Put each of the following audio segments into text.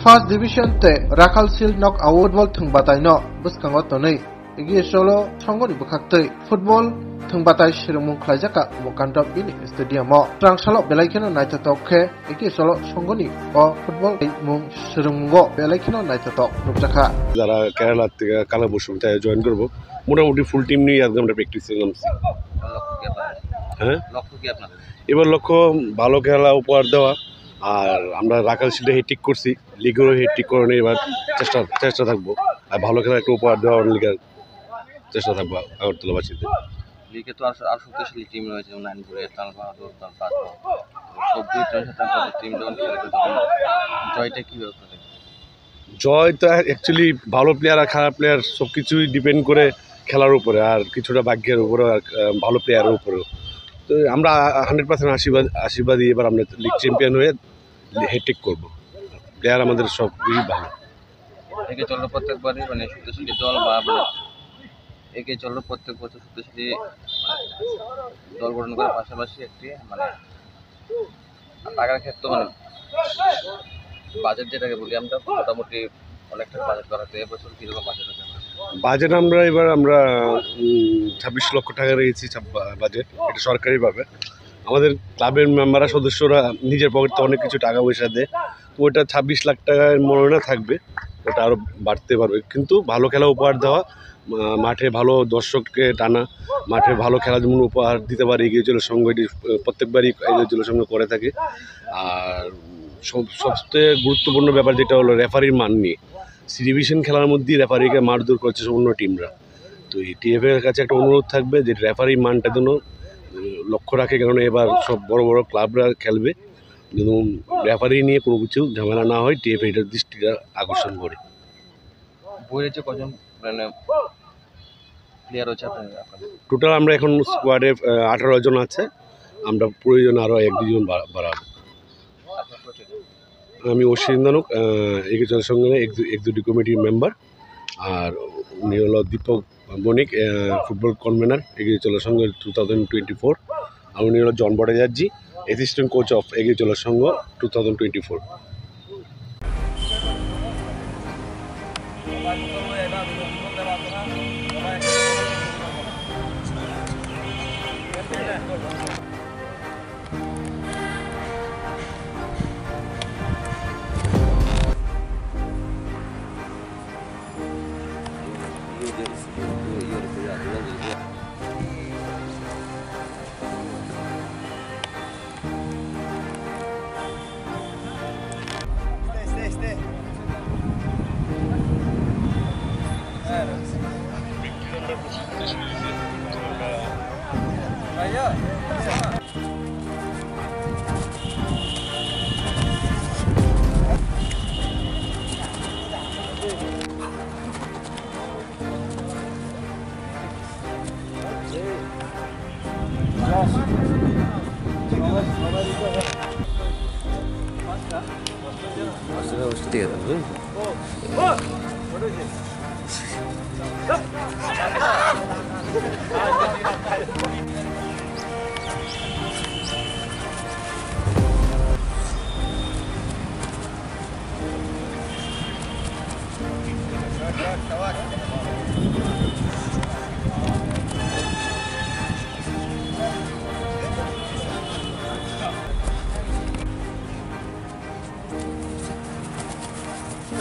First Division te Rakhalsil knockout football thungbatai no buskango tonei egi solo songoni bukhaktei football thungbatai shirumung khlaijaka mokandop bini stadium o trangsalo belaikeno naitatok khe egi solo songoni o football mung shirumgo belaikeno naitatok nukjakha যারা কেরালা থেকে কালা বসুমতায় join করব মোটামুটি full team নিয়ে আজকে আমরা প্র্যাকটিসে নামছি। হ্যাঁ, এবার লক্ষ্য ভালো খেলা উপহার দেওয়া, আর আমরা রাখালশিল্ডে হেট্রিক করছি, লিগেরও হেট্রিক করে নিয়ে এবার চেষ্টা থাকবো, আর ভালো খেলা একটা উপহার দেওয়া লিগের চেষ্টা থাকবো আগরতলাবাসীদের। লিগে তো আর শক্তিশালী টিম রয়েছে, নাইনপুরে তালবাহাদুর সব দুই টিম যখন খেলে জয়টা কীভাবে করে? জয় তো অ্যাকচুয়ালি ভালো প্লেয়ার আর খারাপ প্লেয়ার সব কিছুই ডিপেন্ড করে খেলার উপরে, আর কিছুটা ভাগ্যের উপরে, আর ভালো প্লেয়ারের উপরেও। তো আমরা 100% আশীর্বাদী এবার আমরা লিগ চ্যাম্পিয়ন হয়ে হ্যাট্রিক করবো। প্লেয়ার আমাদের সবই ভালো। এগিয়ে চললো প্রত্যেকবারই শক্তিশালী দল বা এগিয়ে চললো প্রত্যেক বছর শক্তিশালী দল গঠন করার পাশাপাশি একটি টাকার ক্ষেত্রে বাজেট যেটাকে বলি আমরা মোটামুটি অনেকটা বাজেট করাতে এবছর কীরকম বাজেট আছে? বাজেট আমরা 26 লক্ষ টাকা রেখেছি বাজেট, এটা সরকারিভাবে। আমাদের ক্লাবের মেম্বাররা সদস্যরা নিজের পকেটে অনেক কিছু টাকা পয়সা দেয়, তো ওটা 26 লাখ টাকার মনে থাকবে, ওটা আরও বাড়তে পারবে। কিন্তু ভালো খেলা উপহার দেওয়া, মাঠে ভালো দর্শককে টানা, মাঠে ভালো খেলার জন্য উপহার দিতে পারে এগিয়ে চলার সঙ্গে, এটি প্রত্যেকবারই এগিয়ে চলার সঙ্গে করে থাকে। আর সবচেয়ে গুরুত্বপূর্ণ ব্যাপার যেটা হলো রেফারির মান নিয়ে। সি ডিভিশন খেলার মধ্যেই রেফারিকে মারধর করছে অন্য টিমরা, তো এই টিএফের কাছে একটা অনুরোধ থাকবে যে রেফারির মানটা যেন লক্ষ্য রাখে, কারণ এবার সব বড় বড় ক্লাবরা খেলবে, যেন রেফারি নিয়ে কোনো কিছু ঝামেলা না হয়, টিএফ এটার দৃষ্টিটা আকর্ষণ করে। বইয়ের যে কজন প্লেয়ার হচ্ছে টোটাল আমরা এখন স্কোয়াডে 18 জন আছে, আমরা প্রয়োজন আরও 1-2 জন বাড়াবো। আমি অশ্বিন্দানুক এগিয়ে সঙ্গে এক্সিকিউটিভ কমিটির মেম্বার, আর উনি হলো দীপক বণিক, ফুটবল কনভেনার এগিয়ে চলার সঙ্গে 2024, আর উনি হলো জন ভট্টাচার্য, অ্যাসিস্ট্যান্ট কোচ অফ এগিয়ে চলার সঙ্গ 2024।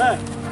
Hey!